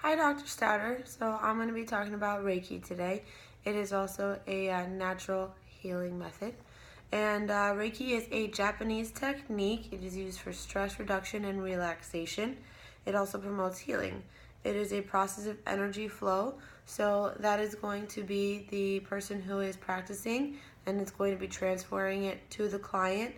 Hi, Dr. Stouder. So I'm going to be talking about Reiki today. It is also a natural healing method. And Reiki is a Japanese technique. It is used for stress reduction and relaxation. It also promotes healing. It is a process of energy flow. So that is going to be the person who is practicing, and it's going to be transferring it to the client.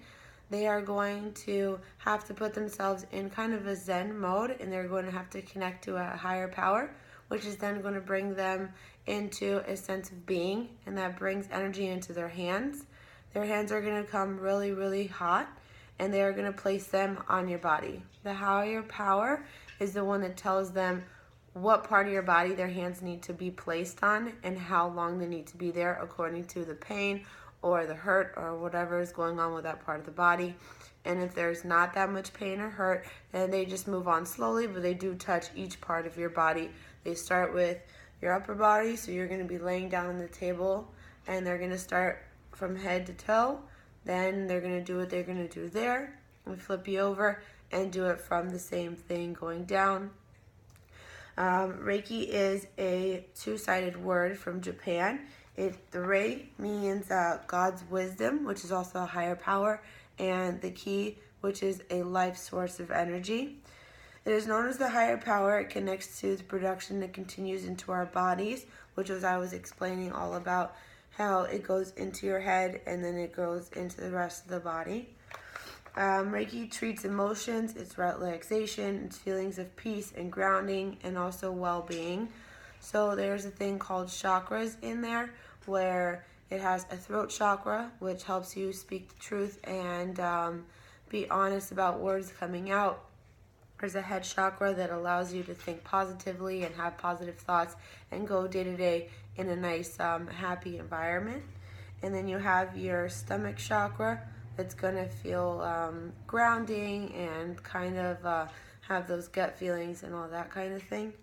They are going to have to put themselves in kind of a Zen mode, and they're going to have to connect to a higher power, which is then going to bring them into a sense of being, and that brings energy into their hands. Their hands are going to come really, really hot, and they are going to place them on your body. The higher power is the one that tells them what part of your body their hands need to be placed on and how long they need to be there according to the pain or the hurt or whatever is going on with that part of the body. And if there's not that much pain or hurt, then they just move on slowly, but they do touch each part of your body. They start with your upper body, so you're going to be laying down on the table, and they're going to start from head to toe. Then they're going to do what they're going to do there, and flip you over and do it from the same thing going down. Reiki is a two-sided word from Japan. The Rei means God's wisdom, which is also a higher power, and the Ki, which is a life source of energy. It is known as the higher power. It connects to the production that continues into our bodies, which was I was explaining all about how it goes into your head and then it goes into the rest of the body. Reiki treats emotions, it's relaxation, it's feelings of peace and grounding, and also well-being. So there's a thing called chakras in there, where it has a throat chakra, which helps you speak the truth and be honest about words coming out. There's a head chakra that allows you to think positively and have positive thoughts and go day to day in a nice, happy environment. And then you have your stomach chakra that's going to feel grounding and kind of have those gut feelings and all that kind of thing.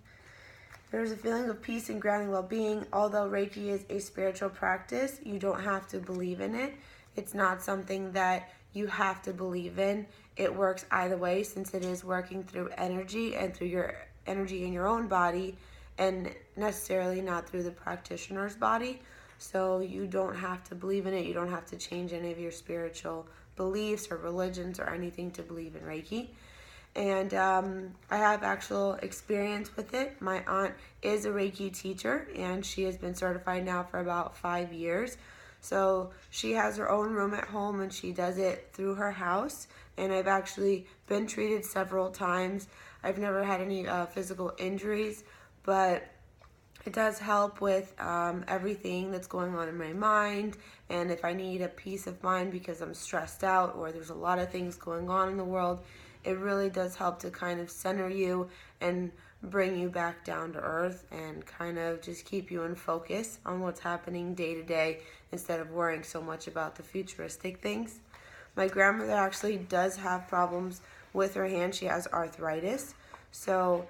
There's a feeling of peace and grounding well-being. Although Reiki is a spiritual practice, you don't have to believe in it. It's not something that you have to believe in. It works either way, since it is working through energy and through your energy in your own body, and necessarily not through the practitioner's body. So you don't have to believe in it. You don't have to change any of your spiritual beliefs or religions or anything to believe in Reiki. And I have actual experience with it. My aunt is a Reiki teacher, and she has been certified now for about 5 years. So she has her own room at home, and she does it through her house. And I've actually been treated several times. I've never had any physical injuries, but it does help with everything that's going on in my mind. And if I need a peace of mind because I'm stressed out or there's a lot of things going on in the world, it really does help to kind of center you and bring you back down to earth and kind of just keep you in focus on what's happening day to day instead of worrying so much about the futuristic things. My grandmother actually does have problems with her hand. She has arthritis, so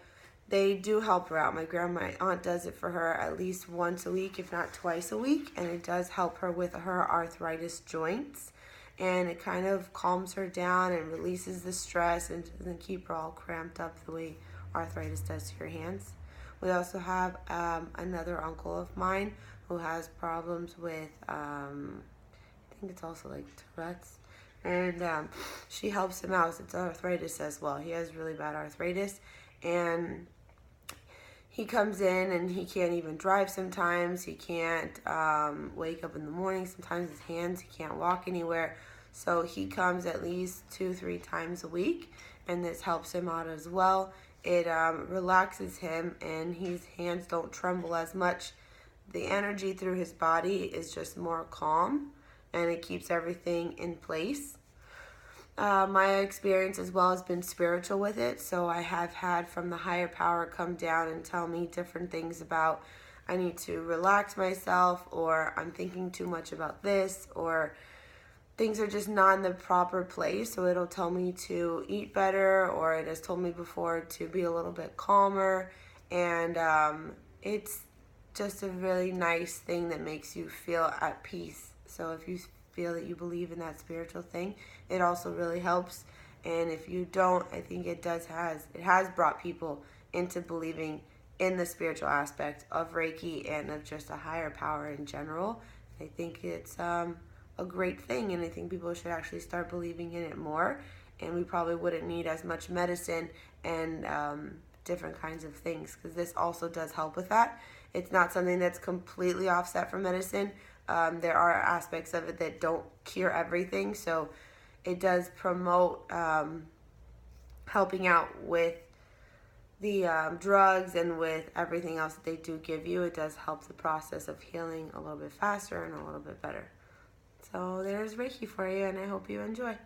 they do help her out. My aunt does it for her at least once a week, if not twice a week, and it does help her with her arthritis joints. And it kind of calms her down and releases the stress and doesn't keep her all cramped up the way arthritis does to your hands. We also have another uncle of mine who has problems with, I think it's also like Tourette's. And she helps him out. It's arthritis as well. He has really bad arthritis. And he comes in and he can't even drive sometimes. He can't wake up in the morning. Sometimes his hands, he can't walk anywhere. So he comes at least 2-3 times a week, and this helps him out as well. It relaxes him, and his hands don't tremble as much. The energy through his body is just more calm, and it keeps everything in place. My experience as well has been spiritual with it, so I have had from the higher power come down and tell me different things about I need to relax myself, or I'm thinking too much about this, or things are just not in the proper place. So it'll tell me to eat better, or it has told me before to be a little bit calmer, and it's just a really nice thing that makes you feel at peace. So if you feel that you believe in that spiritual thing, it also really helps. And if you don't, I think it has brought people into believing in the spiritual aspect of Reiki and of just a higher power in general. I think it's a great thing, and I think people should actually start believing in it more, and we probably wouldn't need as much medicine and different kinds of things, because this also does help with that. It's not something that's completely offset from medicine. There are aspects of it that don't cure everything, so it does promote helping out with the drugs and with everything else that they do give you. It does help the process of healing a little bit faster and a little bit better. So there's Reiki for you, and I hope you enjoy.